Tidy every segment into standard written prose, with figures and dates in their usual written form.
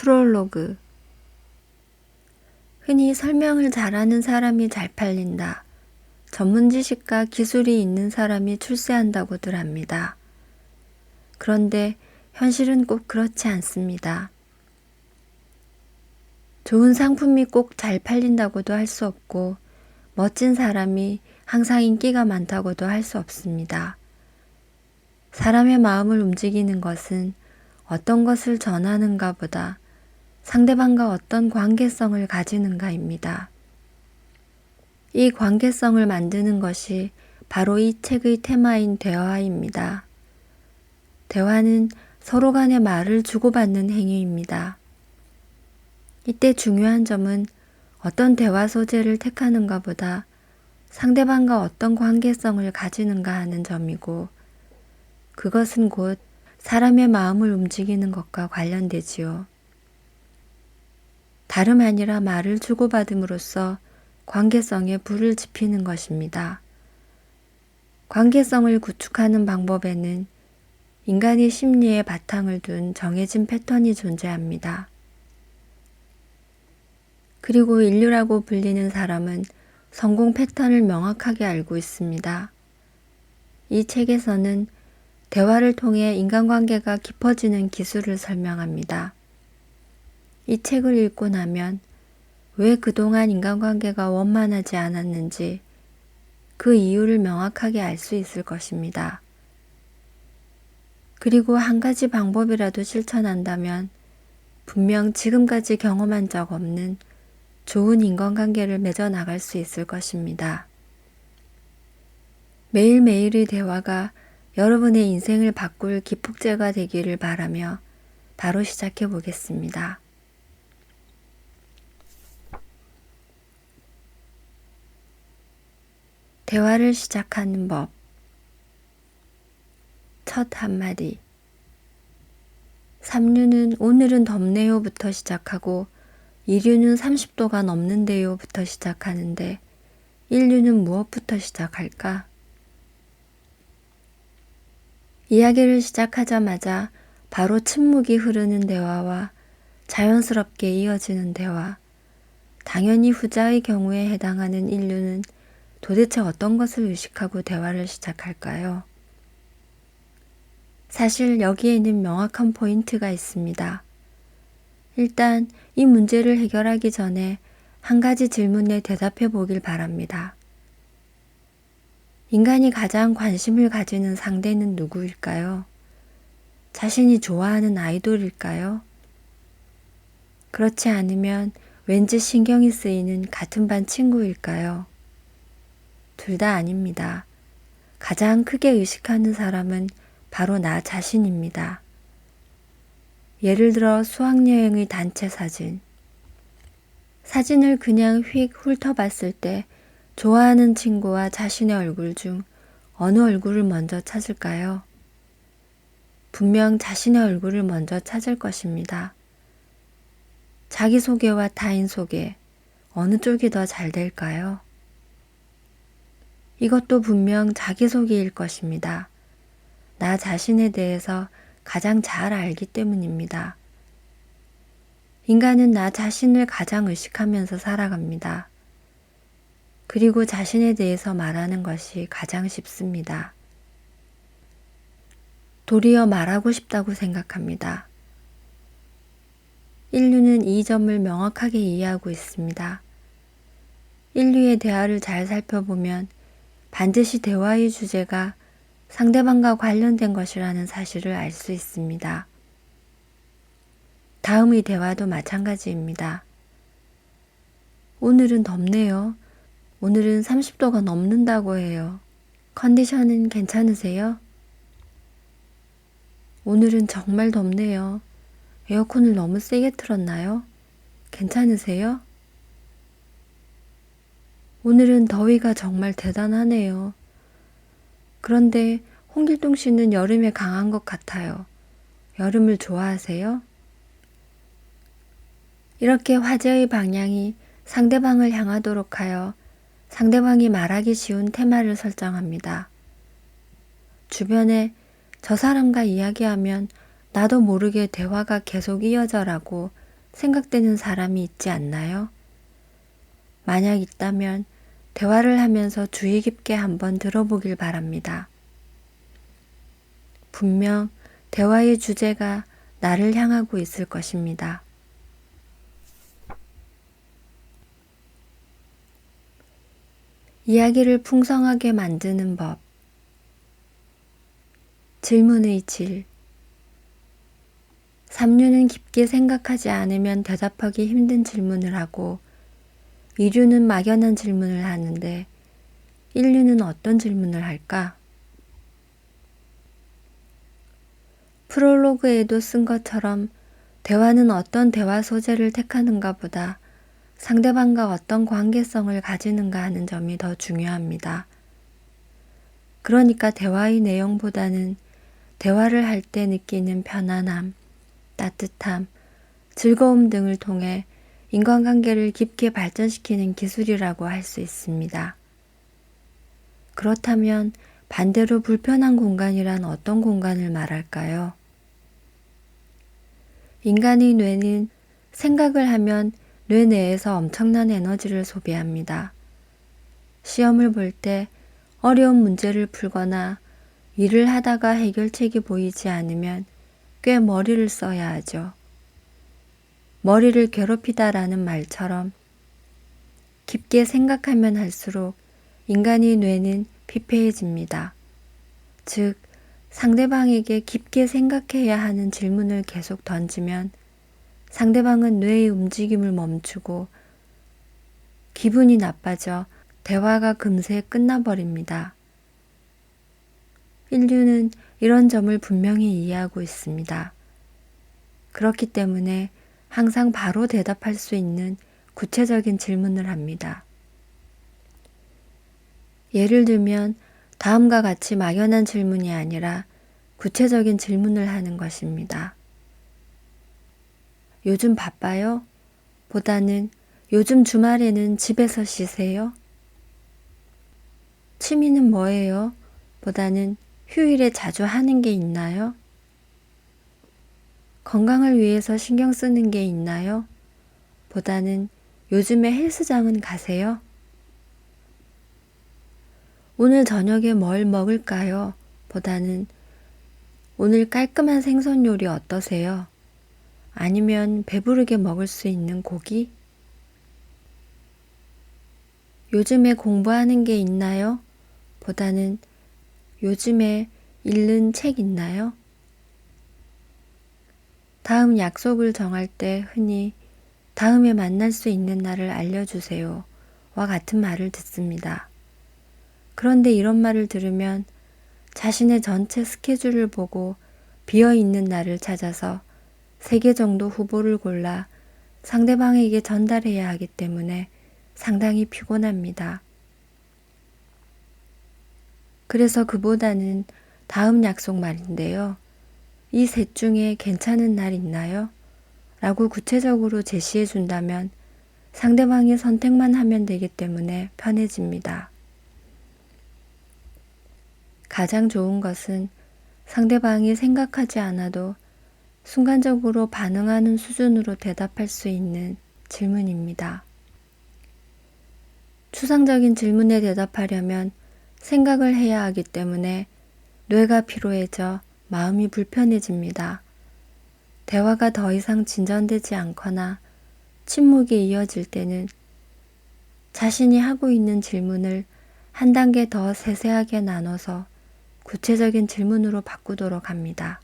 프롤로그. 흔히 설명을 잘하는 사람이 잘 팔린다. 전문 지식과 기술이 있는 사람이 출세한다고들 합니다. 그런데 현실은 꼭 그렇지 않습니다. 좋은 상품이 꼭 잘 팔린다고도 할 수 없고, 멋진 사람이 항상 인기가 많다고도 할 수 없습니다. 사람의 마음을 움직이는 것은 어떤 것을 전하는가 보다 상대방과 어떤 관계성을 가지는가입니다. 이 관계성을 만드는 것이 바로 이 책의 테마인 대화입니다. 대화는 서로 간의 말을 주고받는 행위입니다. 이때 중요한 점은 어떤 대화 소재를 택하는가 보다 상대방과 어떤 관계성을 가지는가 하는 점이고, 그것은 곧 사람의 마음을 움직이는 것과 관련되지요. 다름 아니라 말을 주고받음으로써 관계성에 불을 지피는 것입니다. 관계성을 구축하는 방법에는 인간의 심리에 바탕을 둔 정해진 패턴이 존재합니다. 그리고 인류라고 불리는 사람은 성공 패턴을 명확하게 알고 있습니다. 이 책에서는 대화를 통해 인간관계가 깊어지는 기술을 설명합니다. 이 책을 읽고 나면 왜 그동안 인간관계가 원만하지 않았는지 그 이유를 명확하게 알 수 있을 것입니다. 그리고 한 가지 방법이라도 실천한다면 분명 지금까지 경험한 적 없는 좋은 인간관계를 맺어 나갈 수 있을 것입니다. 매일매일의 대화가 여러분의 인생을 바꿀 기폭제가 되기를 바라며 바로 시작해 보겠습니다. 대화를 시작하는 법. 첫 한마디. 3류는 오늘은 덥네요부터 시작하고 2류는 30도가 넘는데요부터 시작하는데 1류는 무엇부터 시작할까? 이야기를 시작하자마자 바로 침묵이 흐르는 대화와 자연스럽게 이어지는 대화, 당연히 후자의 경우에 해당하는 1류는 도대체 어떤 것을 의식하고 대화를 시작할까요? 사실 여기에는 명확한 포인트가 있습니다. 일단 이 문제를 해결하기 전에 한 가지 질문에 대답해 보길 바랍니다. 인간이 가장 관심을 가지는 상대는 누구일까요? 자신이 좋아하는 아이돌일까요? 그렇지 않으면 왠지 신경이 쓰이는 같은 반 친구일까요? 둘 다 아닙니다. 가장 크게 의식하는 사람은 바로 나 자신입니다. 예를 들어 수학여행의 단체 사진. 사진을 그냥 휙 훑어봤을 때 좋아하는 친구와 자신의 얼굴 중 어느 얼굴을 먼저 찾을까요? 분명 자신의 얼굴을 먼저 찾을 것입니다. 자기소개와 타인소개, 어느 쪽이 더 잘 될까요? 이것도 분명 자기소개일 것입니다. 나 자신에 대해서 가장 잘 알기 때문입니다. 인간은 나 자신을 가장 의식하면서 살아갑니다. 그리고 자신에 대해서 말하는 것이 가장 쉽습니다. 도리어 말하고 싶다고 생각합니다. 인류는 이 점을 명확하게 이해하고 있습니다. 인류의 대화를 잘 살펴보면 반드시 대화의 주제가 상대방과 관련된 것이라는 사실을 알 수 있습니다. 다음의 대화도 마찬가지입니다. 오늘은 덥네요. 오늘은 30도가 넘는다고 해요. 컨디션은 괜찮으세요? 오늘은 정말 덥네요. 에어컨을 너무 세게 틀었나요? 괜찮으세요? 오늘은 더위가 정말 대단하네요. 그런데 홍길동 씨는 여름에 강한 것 같아요. 여름을 좋아하세요? 이렇게 화제의 방향이 상대방을 향하도록 하여 상대방이 말하기 쉬운 테마를 설정합니다. 주변에 저 사람과 이야기하면 나도 모르게 대화가 계속 이어져라고 생각되는 사람이 있지 않나요? 만약 있다면 대화를 하면서 주의 깊게 한번 들어보길 바랍니다. 분명 대화의 주제가 나를 향하고 있을 것입니다. 이야기를 풍성하게 만드는 법. 질문의 질. 삼류는 깊게 생각하지 않으면 대답하기 힘든 질문을 하고, 이류는 막연한 질문을 하는데, 인류는 어떤 질문을 할까? 프롤로그에도 쓴 것처럼 대화는 어떤 대화 소재를 택하는가 보다 상대방과 어떤 관계성을 가지는가 하는 점이 더 중요합니다. 그러니까 대화의 내용보다는 대화를 할 때 느끼는 편안함, 따뜻함, 즐거움 등을 통해 인간관계를 깊게 발전시키는 기술이라고 할 수 있습니다. 그렇다면 반대로 불편한 공간이란 어떤 공간을 말할까요? 인간의 뇌는 생각을 하면 뇌 내에서 엄청난 에너지를 소비합니다. 시험을 볼 때 어려운 문제를 풀거나 일을 하다가 해결책이 보이지 않으면 꽤 머리를 써야 하죠. 머리를 괴롭히다라는 말처럼 깊게 생각하면 할수록 인간의 뇌는 피폐해집니다. 즉, 상대방에게 깊게 생각해야 하는 질문을 계속 던지면 상대방은 뇌의 움직임을 멈추고 기분이 나빠져 대화가 금세 끝나버립니다. 인류는 이런 점을 분명히 이해하고 있습니다. 그렇기 때문에 항상 바로 대답할 수 있는 구체적인 질문을 합니다. 예를 들면 다음과 같이 막연한 질문이 아니라 구체적인 질문을 하는 것입니다. 요즘 바빠요? 보다는 요즘 주말에는 집에서 쉬세요? 취미는 뭐예요? 보다는 휴일에 자주 하는 게 있나요? 건강을 위해서 신경 쓰는 게 있나요? 보다는 요즘에 헬스장은 가세요? 오늘 저녁에 뭘 먹을까요? 보다는 오늘 깔끔한 생선 요리 어떠세요? 아니면 배부르게 먹을 수 있는 고기? 요즘에 공부하는 게 있나요? 보다는 요즘에 읽는 책 있나요? 다음 약속을 정할 때 흔히 다음에 만날 수 있는 날을 알려주세요. 와 같은 말을 듣습니다. 그런데 이런 말을 들으면 자신의 전체 스케줄을 보고 비어있는 날을 찾아서 3개 정도 후보를 골라 상대방에게 전달해야 하기 때문에 상당히 피곤합니다. 그래서 그보다는 다음 약속 말인데요. 이 셋 중에 괜찮은 날 있나요? 라고 구체적으로 제시해 준다면 상대방이 선택만 하면 되기 때문에 편해집니다. 가장 좋은 것은 상대방이 생각하지 않아도 순간적으로 반응하는 수준으로 대답할 수 있는 질문입니다. 추상적인 질문에 대답하려면 생각을 해야 하기 때문에 뇌가 피로해져 마음이 불편해집니다. 대화가 더 이상 진전되지 않거나 침묵이 이어질 때는 자신이 하고 있는 질문을 한 단계 더 세세하게 나눠서 구체적인 질문으로 바꾸도록 합니다.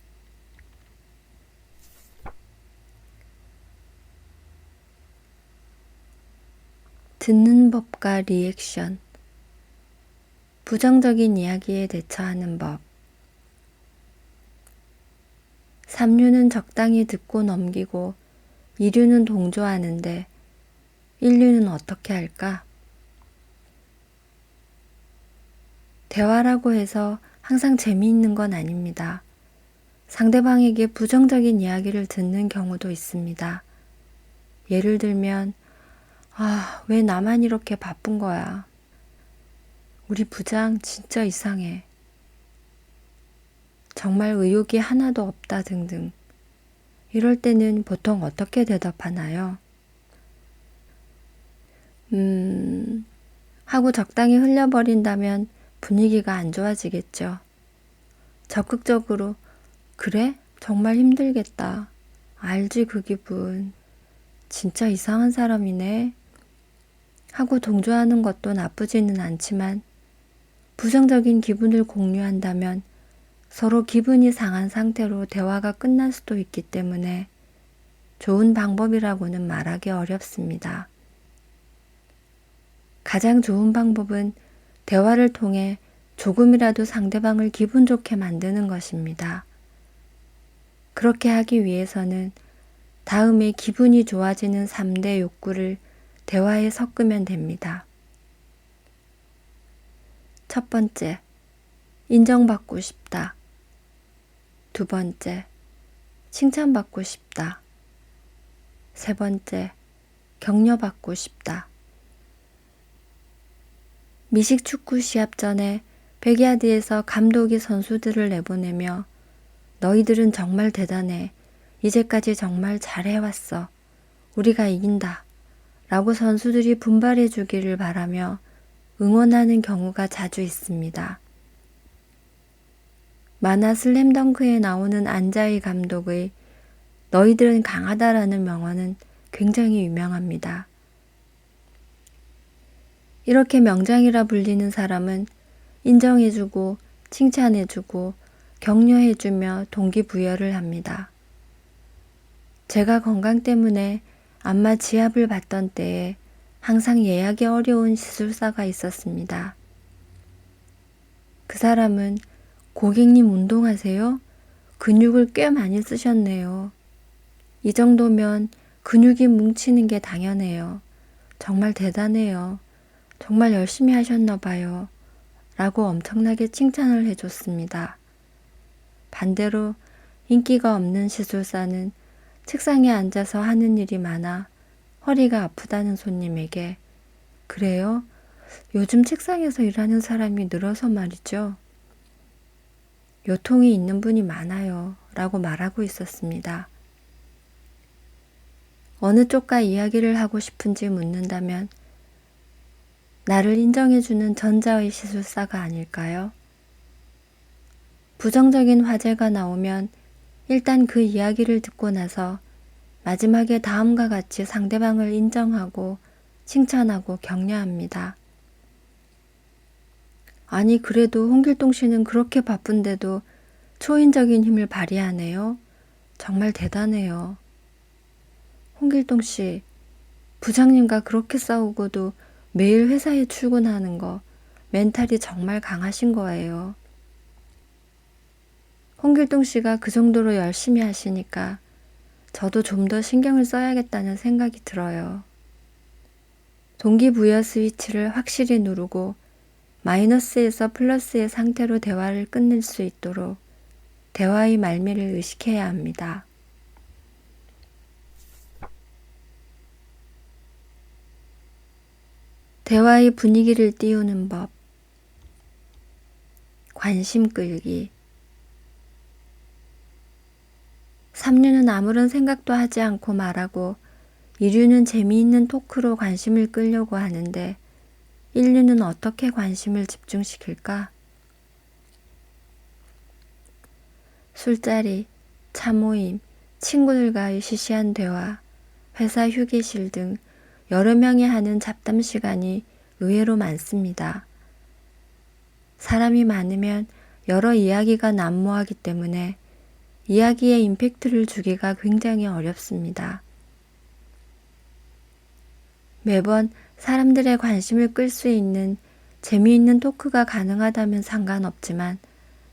듣는 법과 리액션. 부정적인 이야기에 대처하는 법. 삼류는 적당히 듣고 넘기고 이류는 동조하는데 인류는 어떻게 할까? 대화라고 해서 항상 재미있는 건 아닙니다. 상대방에게 부정적인 이야기를 듣는 경우도 있습니다. 예를 들면, 왜 나만 이렇게 바쁜 거야? 우리 부장 진짜 이상해. 정말 의욕이 하나도 없다 등등. 이럴 때는 보통 어떻게 대답하나요? 하고 적당히 흘려버린다면 분위기가 안 좋아지겠죠. 적극적으로, 그래? 정말 힘들겠다. 알지, 그 기분. 진짜 이상한 사람이네. 하고 동조하는 것도 나쁘지는 않지만 부정적인 기분을 공유한다면 서로 기분이 상한 상태로 대화가 끝날 수도 있기 때문에 좋은 방법이라고는 말하기 어렵습니다. 가장 좋은 방법은 대화를 통해 조금이라도 상대방을 기분 좋게 만드는 것입니다. 그렇게 하기 위해서는 다음에 기분이 좋아지는 3대 욕구를 대화에 섞으면 됩니다. 첫 번째, 인정받고 싶다. 두 번째, 칭찬받고 싶다. 세 번째, 격려받고 싶다. 미식 축구 시합 전에 백야드에서 감독이 선수들을 내보내며 너희들은 정말 대단해. 이제까지 정말 잘해왔어. 우리가 이긴다. 라고 선수들이 분발해 주기를 바라며 응원하는 경우가 자주 있습니다. 만화 슬램덩크에 나오는 안자희 감독의 너희들은 강하다라는 명언은 굉장히 유명합니다. 이렇게 명장이라 불리는 사람은 인정해주고 칭찬해주고 격려해주며 동기부여를 합니다. 제가 건강 때문에 안마 지압을 받던 때에 항상 예약이 어려운 시술사가 있었습니다. 그 사람은 고객님 운동하세요? 근육을 꽤 많이 쓰셨네요. 이 정도면 근육이 뭉치는 게 당연해요. 정말 대단해요. 정말 열심히 하셨나 봐요. 라고 엄청나게 칭찬을 해줬습니다. 반대로 인기가 없는 시술사는 책상에 앉아서 하는 일이 많아 허리가 아프다는 손님에게 그래요? 요즘 책상에서 일하는 사람이 늘어서 말이죠. 요통이 있는 분이 많아요. 라고 말하고 있었습니다. 어느 쪽과 이야기를 하고 싶은지 묻는다면 나를 인정해주는 전자의 시술사가 아닐까요? 부정적인 화제가 나오면 일단 그 이야기를 듣고 나서 마지막에 다음과 같이 상대방을 인정하고 칭찬하고 격려합니다. 아니 그래도 홍길동 씨는 그렇게 바쁜데도 초인적인 힘을 발휘하네요. 정말 대단해요. 홍길동 씨, 부장님과 그렇게 싸우고도 매일 회사에 출근하는 거 멘탈이 정말 강하신 거예요. 홍길동 씨가 그 정도로 열심히 하시니까 저도 좀 더 신경을 써야겠다는 생각이 들어요. 동기부여 스위치를 확실히 누르고 마이너스에서 플러스의 상태로 대화를 끝낼 수 있도록 대화의 말미를 의식해야 합니다. 대화의 분위기를 띄우는 법. 관심 끌기. 삼류는 아무런 생각도 하지 않고 말하고 이류는 재미있는 토크로 관심을 끌려고 하는데 인류는 어떻게 관심을 집중시킬까? 술자리, 차모임, 친구들과의 시시한 대화, 회사 휴게실 등 여러 명이 하는 잡담 시간이 의외로 많습니다. 사람이 많으면 여러 이야기가 난무하기 때문에 이야기에 임팩트를 주기가 굉장히 어렵습니다. 매번 사람들의 관심을 끌 수 있는 재미있는 토크가 가능하다면 상관없지만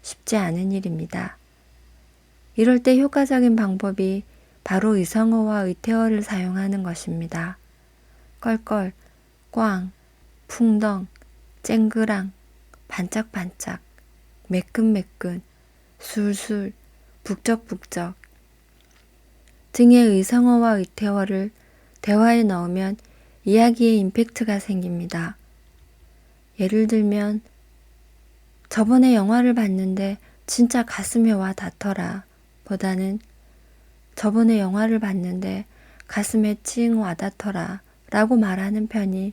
쉽지 않은 일입니다. 이럴 때 효과적인 방법이 바로 의성어와 의태어를 사용하는 것입니다. 껄껄, 꽝, 풍덩, 쨍그랑, 반짝반짝, 매끈매끈, 술술, 북적북적 등의 의성어와 의태어를 대화에 넣으면 이야기에 임팩트가 생깁니다. 예를 들면 저번에 영화를 봤는데 진짜 가슴에 와 닿더라 보다는 저번에 영화를 봤는데 가슴에 찡 와닿더라 라고 말하는 편이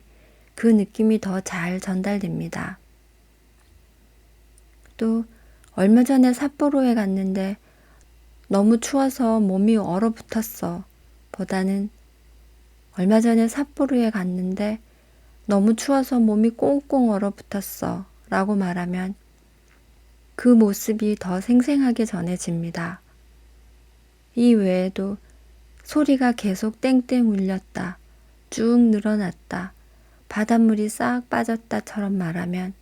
그 느낌이 더 잘 전달됩니다. 또 얼마 전에 삿포로에 갔는데 너무 추워서 몸이 얼어붙었어 보다는 얼마 전에 삿포로에 갔는데 너무 추워서 몸이 꽁꽁 얼어붙었어 라고 말하면 그 모습이 더 생생하게 전해집니다. 이 외에도 소리가 계속 땡땡 울렸다, 쭉 늘어났다, 바닷물이 싹 빠졌다처럼 말하면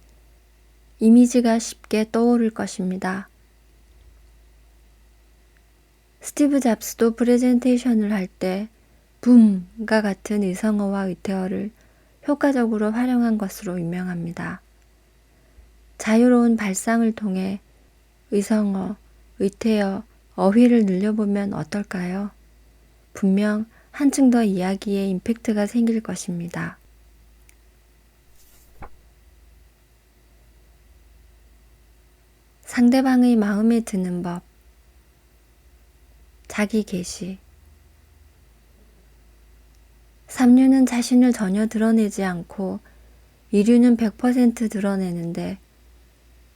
이미지가 쉽게 떠오를 것입니다. 스티브 잡스도 프레젠테이션을 할 때 붐과 같은 의성어와 의태어를 효과적으로 활용한 것으로 유명합니다. 자유로운 발상을 통해 의성어, 의태어, 어휘를 늘려보면 어떨까요? 분명 한층 더 이야기에 임팩트가 생길 것입니다. 상대방의 마음에 드는 법. 자기 계시. 삼류는 자신을 전혀 드러내지 않고 이류는 100% 드러내는데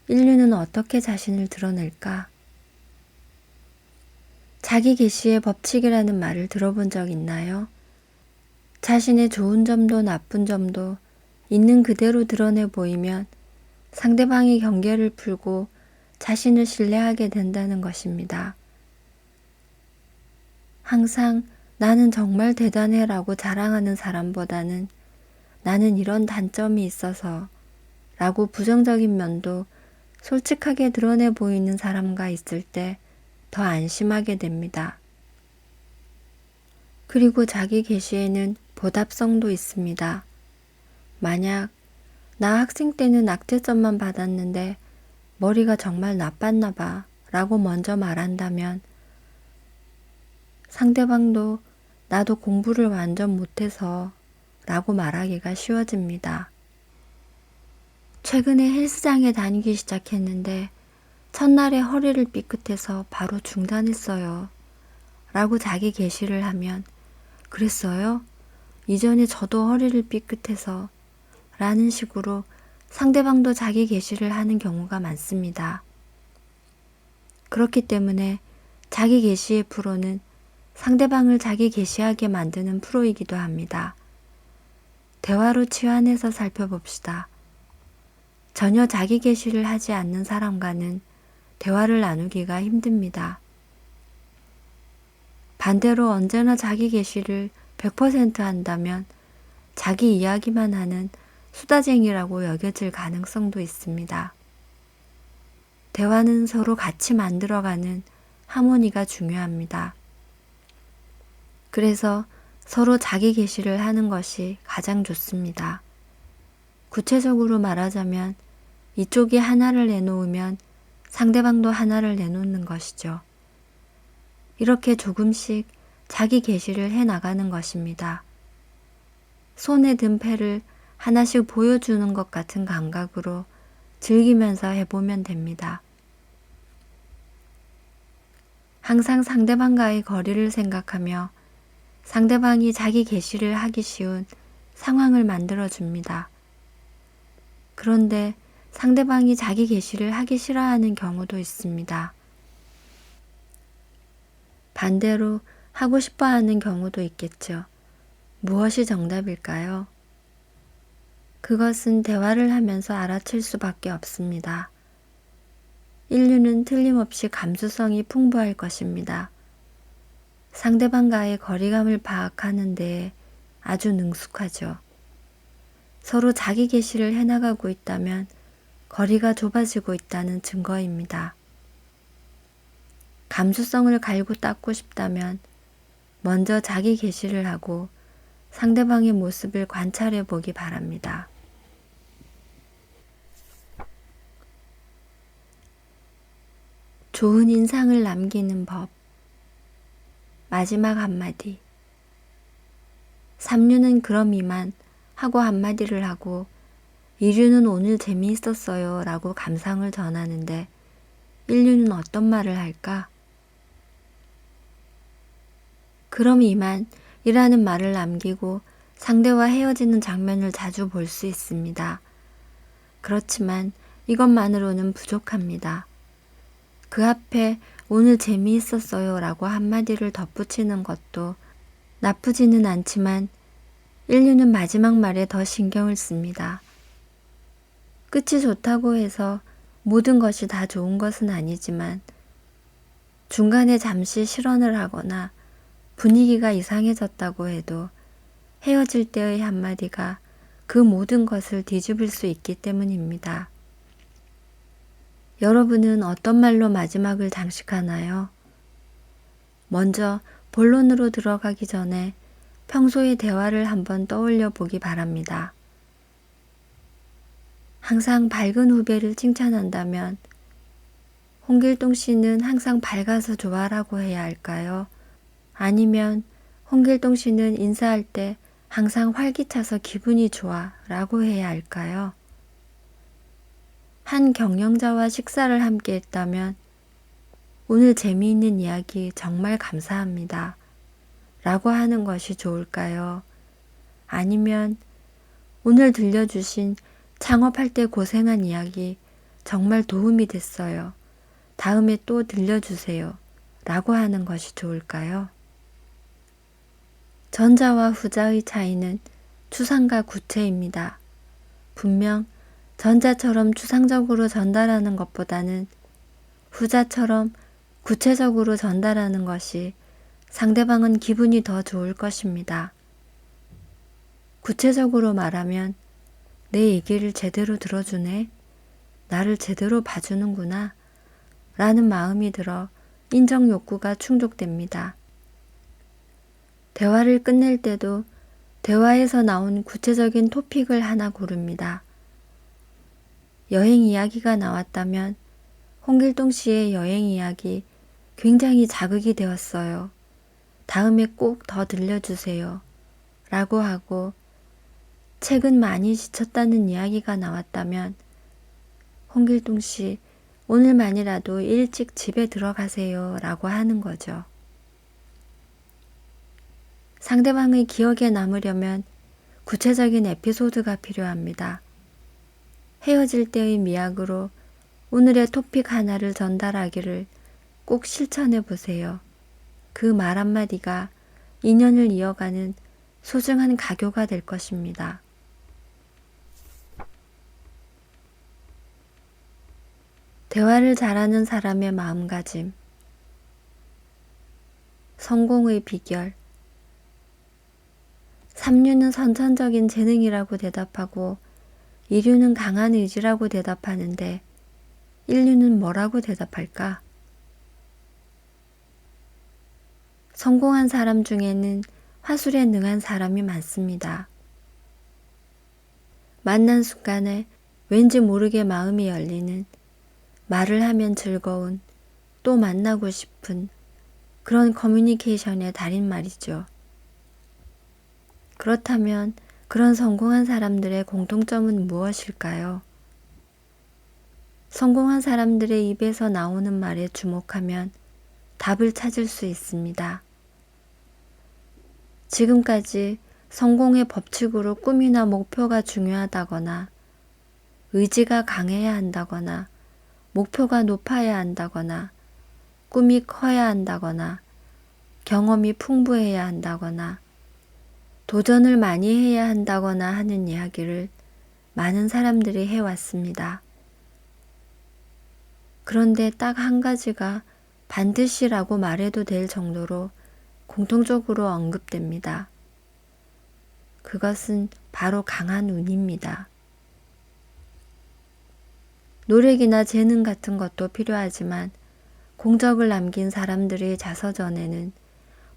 인류는 어떻게 자신을 드러낼까? 자기 계시의 법칙이라는 말을 들어본 적 있나요? 자신의 좋은 점도 나쁜 점도 있는 그대로 드러내 보이면 상대방의 경계를 풀고 자신을 신뢰하게 된다는 것입니다. 항상 나는 정말 대단해 라고 자랑하는 사람보다는 나는 이런 단점이 있어서 라고 부정적인 면도 솔직하게 드러내 보이는 사람과 있을 때 더 안심하게 됩니다. 그리고 자기 계시에는 보답성도 있습니다. 만약 나 학생 때는 악재점만 받았는데 머리가 정말 나빴나 봐 라고 먼저 말한다면 상대방도 나도 공부를 완전 못해서 라고 말하기가 쉬워집니다. 최근에 헬스장에 다니기 시작했는데 첫날에 허리를 삐끗해서 바로 중단했어요. 라고 자기 계시를 하면 그랬어요? 이전에 저도 허리를 삐끗해서 라는 식으로 상대방도 자기 계시를 하는 경우가 많습니다. 그렇기 때문에 자기 계시의 프로는 상대방을 자기 계시하게 만드는 프로이기도 합니다. 대화로 치환해서 살펴봅시다. 전혀 자기 계시를 하지 않는 사람과는 대화를 나누기가 힘듭니다. 반대로 언제나 자기 계시를 100% 한다면 자기 이야기만 하는 수다쟁이라고 여겨질 가능성도 있습니다. 대화는 서로 같이 만들어가는 하모니가 중요합니다. 그래서 서로 자기 계시를 하는 것이 가장 좋습니다. 구체적으로 말하자면 이쪽이 하나를 내놓으면 상대방도 하나를 내놓는 것이죠. 이렇게 조금씩 자기 계시를 해나가는 것입니다. 손에 든 패를 하나씩 보여주는 것 같은 감각으로 즐기면서 해보면 됩니다. 항상 상대방과의 거리를 생각하며 상대방이 자기 계시를 하기 쉬운 상황을 만들어줍니다. 그런데 상대방이 자기 계시를 하기 싫어하는 경우도 있습니다. 반대로 하고 싶어 하는 경우도 있겠죠. 무엇이 정답일까요? 그것은 대화를 하면서 알아챌 수밖에 없습니다. 인류는 틀림없이 감수성이 풍부할 것입니다. 상대방과의 거리감을 파악하는 데에 아주 능숙하죠. 서로 자기 계시를 해나가고 있다면 거리가 좁아지고 있다는 증거입니다. 감수성을 갈고 닦고 싶다면 먼저 자기 계시를 하고 상대방의 모습을 관찰해 보기 바랍니다. 좋은 인상을 남기는 법. 마지막 한마디. 삼류는 그럼 이만 하고 한마디를 하고 이류는 오늘 재미있었어요 라고 감상을 전하는데 인류는 어떤 말을 할까? 그럼 이만 이라는 말을 남기고 상대와 헤어지는 장면을 자주 볼 수 있습니다. 그렇지만 이것만으로는 부족합니다. 그 앞에 오늘 재미있었어요 라고 한마디를 덧붙이는 것도 나쁘지는 않지만 인류는 마지막 말에 더 신경을 씁니다. 끝이 좋다고 해서 모든 것이 다 좋은 것은 아니지만 중간에 잠시 실언을 하거나 분위기가 이상해졌다고 해도 헤어질 때의 한마디가 그 모든 것을 뒤집을 수 있기 때문입니다. 여러분은 어떤 말로 마지막을 장식하나요? 먼저 본론으로 들어가기 전에 평소의 대화를 한번 떠올려 보기 바랍니다. 항상 밝은 후배를 칭찬한다면 홍길동 씨는 항상 밝아서 좋아라고 해야 할까요? 아니면 홍길동 씨는 인사할 때 항상 활기차서 기분이 좋아 라고 해야 할까요? 한 경영자와 식사를 함께 했다면 오늘 재미있는 이야기 정말 감사합니다 라고 하는 것이 좋을까요? 아니면 오늘 들려주신 창업할 때 고생한 이야기 정말 도움이 됐어요. 다음에 또 들려주세요 라고 하는 것이 좋을까요? 전자와 후자의 차이는 추상과 구체입니다. 분명 전자처럼 추상적으로 전달하는 것보다는 후자처럼 구체적으로 전달하는 것이 상대방은 기분이 더 좋을 것입니다. 구체적으로 말하면 내 얘기를 제대로 들어주네, 나를 제대로 봐주는구나 라는 마음이 들어 인정 욕구가 충족됩니다. 대화를 끝낼 때도 대화에서 나온 구체적인 토픽을 하나 고릅니다. 여행 이야기가 나왔다면 홍길동 씨의 여행 이야기 굉장히 자극이 되었어요. 다음에 꼭 더 들려주세요 라고 하고, 최근 많이 지쳤다는 이야기가 나왔다면 홍길동 씨 오늘만이라도 일찍 집에 들어가세요 라고 하는 거죠. 상대방의 기억에 남으려면 구체적인 에피소드가 필요합니다. 헤어질 때의 미학으로 오늘의 토픽 하나를 전달하기를 꼭 실천해 보세요. 그 말 한마디가 인연을 이어가는 소중한 가교가 될 것입니다. 대화를 잘하는 사람의 마음가짐. 성공의 비결. 삼류는 선천적인 재능이라고 대답하고 이류는 강한 의지라고 대답하는데 인류는 뭐라고 대답할까? 성공한 사람 중에는 화술에 능한 사람이 많습니다. 만난 순간에 왠지 모르게 마음이 열리는, 말을 하면 즐거운, 또 만나고 싶은 그런 커뮤니케이션의 달인 말이죠. 그렇다면 그런 성공한 사람들의 공통점은 무엇일까요? 성공한 사람들의 입에서 나오는 말에 주목하면 답을 찾을 수 있습니다. 지금까지 성공의 법칙으로 꿈이나 목표가 중요하다거나 의지가 강해야 한다거나 목표가 높아야 한다거나 꿈이 커야 한다거나 경험이 풍부해야 한다거나 도전을 많이 해야 한다거나 하는 이야기를 많은 사람들이 해왔습니다. 그런데 딱 한 가지가 반드시라고 말해도 될 정도로 공통적으로 언급됩니다. 그것은 바로 강한 운입니다. 노력이나 재능 같은 것도 필요하지만 공적을 남긴 사람들의 자서전에는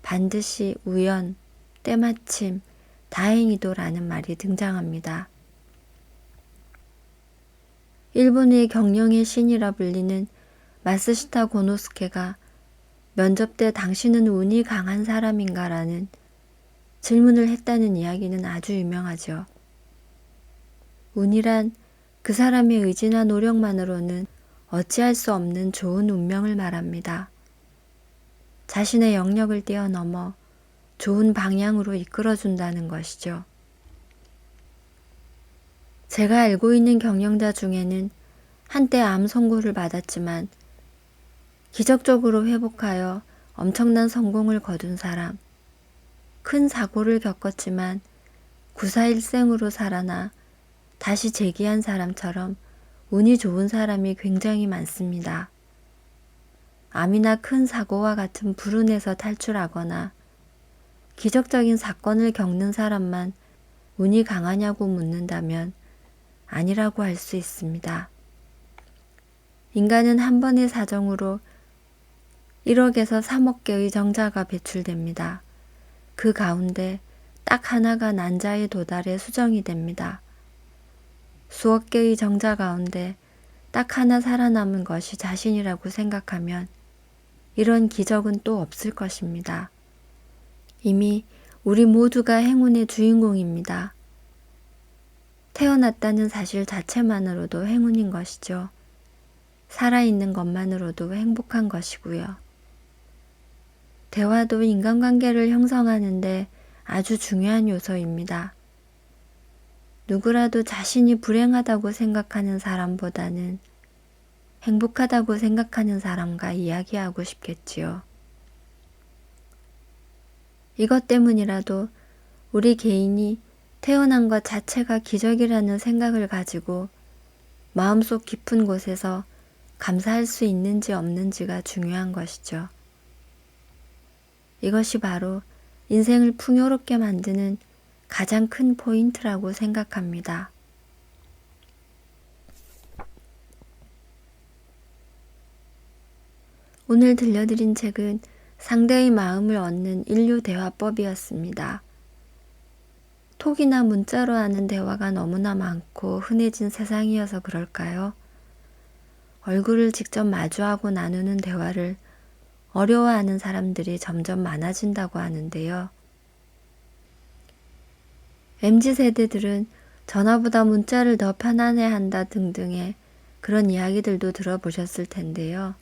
반드시 우연, 때마침, 다행히도라는 말이 등장합니다. 일본의 경영의 신이라 불리는 마쓰시타 고노스케가 면접 때 당신은 운이 강한 사람인가? 라는 질문을 했다는 이야기는 아주 유명하죠. 운이란 그 사람의 의지나 노력만으로는 어찌할 수 없는 좋은 운명을 말합니다. 자신의 영역을 뛰어넘어 좋은 방향으로 이끌어준다는 것이죠. 제가 알고 있는 경영자 중에는 한때 암 선고를 받았지만 기적적으로 회복하여 엄청난 성공을 거둔 사람, 큰 사고를 겪었지만 구사일생으로 살아나 다시 재기한 사람처럼 운이 좋은 사람이 굉장히 많습니다. 암이나 큰 사고와 같은 불운에서 탈출하거나 기적적인 사건을 겪는 사람만 운이 강하냐고 묻는다면 아니라고 할 수 있습니다. 인간은 한 번의 사정으로 1억에서 3억 개의 정자가 배출됩니다. 그 가운데 딱 하나가 난자에 도달해 수정이 됩니다. 수억 개의 정자 가운데 딱 하나 살아남은 것이 자신이라고 생각하면 이런 기적은 또 없을 것입니다. 이미 우리 모두가 행운의 주인공입니다. 태어났다는 사실 자체만으로도 행운인 것이죠. 살아있는 것만으로도 행복한 것이고요. 대화도 인간관계를 형성하는데 아주 중요한 요소입니다. 누구라도 자신이 불행하다고 생각하는 사람보다는 행복하다고 생각하는 사람과 이야기하고 싶겠지요. 이것 때문이라도 우리 개인이 태어난 것 자체가 기적이라는 생각을 가지고 마음속 깊은 곳에서 감사할 수 있는지 없는지가 중요한 것이죠. 이것이 바로 인생을 풍요롭게 만드는 가장 큰 포인트라고 생각합니다. 오늘 들려드린 책은 상대의 마음을 얻는 인류 대화법이었습니다. 톡이나 문자로 하는 대화가 너무나 많고 흔해진 세상이어서 그럴까요? 얼굴을 직접 마주하고 나누는 대화를 어려워하는 사람들이 점점 많아진다고 하는데요. MZ세대들은 전화보다 문자를 더 편안해한다 등등의 그런 이야기들도 들어보셨을 텐데요.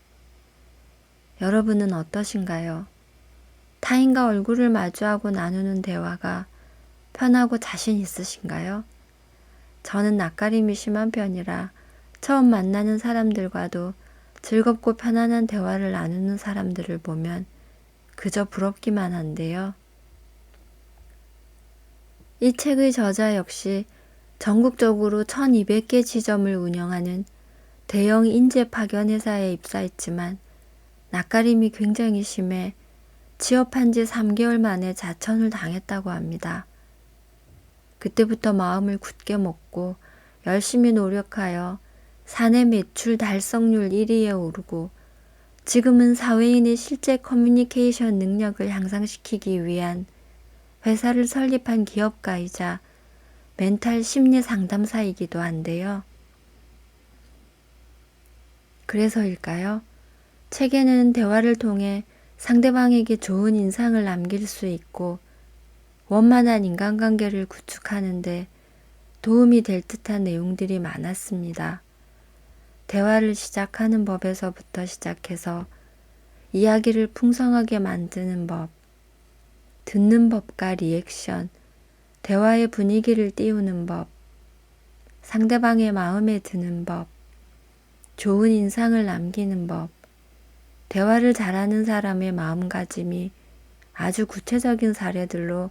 여러분은 어떠신가요? 타인과 얼굴을 마주하고 나누는 대화가 편하고 자신 있으신가요? 저는 낯가림이 심한 편이라 처음 만나는 사람들과도 즐겁고 편안한 대화를 나누는 사람들을 보면 그저 부럽기만 한데요. 이 책의 저자 역시 전국적으로 1200개 지점을 운영하는 대형 인재 파견 회사에 입사했지만 낯가림이 굉장히 심해 취업한 지 3개월 만에 자천을 당했다고 합니다. 그때부터 마음을 굳게 먹고 열심히 노력하여 사내 매출 달성률 1위에 오르고 지금은 사회인의 실제 커뮤니케이션 능력을 향상시키기 위한 회사를 설립한 기업가이자 멘탈 심리 상담사이기도 한데요. 그래서일까요? 책에는 대화를 통해 상대방에게 좋은 인상을 남길 수 있고 원만한 인간관계를 구축하는데 도움이 될 듯한 내용들이 많았습니다. 대화를 시작하는 법에서부터 시작해서 이야기를 풍성하게 만드는 법, 듣는 법과 리액션, 대화의 분위기를 띄우는 법, 상대방의 마음에 드는 법, 좋은 인상을 남기는 법, 대화를 잘하는 사람의 마음가짐이 아주 구체적인 사례들로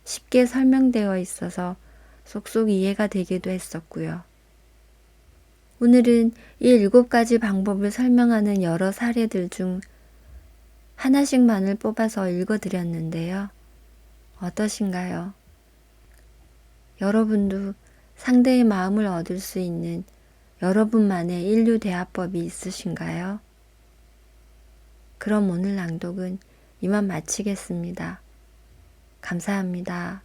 쉽게 설명되어 있어서 쏙쏙 이해가 되기도 했었고요. 오늘은 이 7가지 방법을 설명하는 여러 사례들 중 하나씩만을 뽑아서 읽어드렸는데요. 어떠신가요? 여러분도 상대의 마음을 얻을 수 있는 여러분만의 인류 대화법이 있으신가요? 그럼 오늘 낭독은 이만 마치겠습니다. 감사합니다.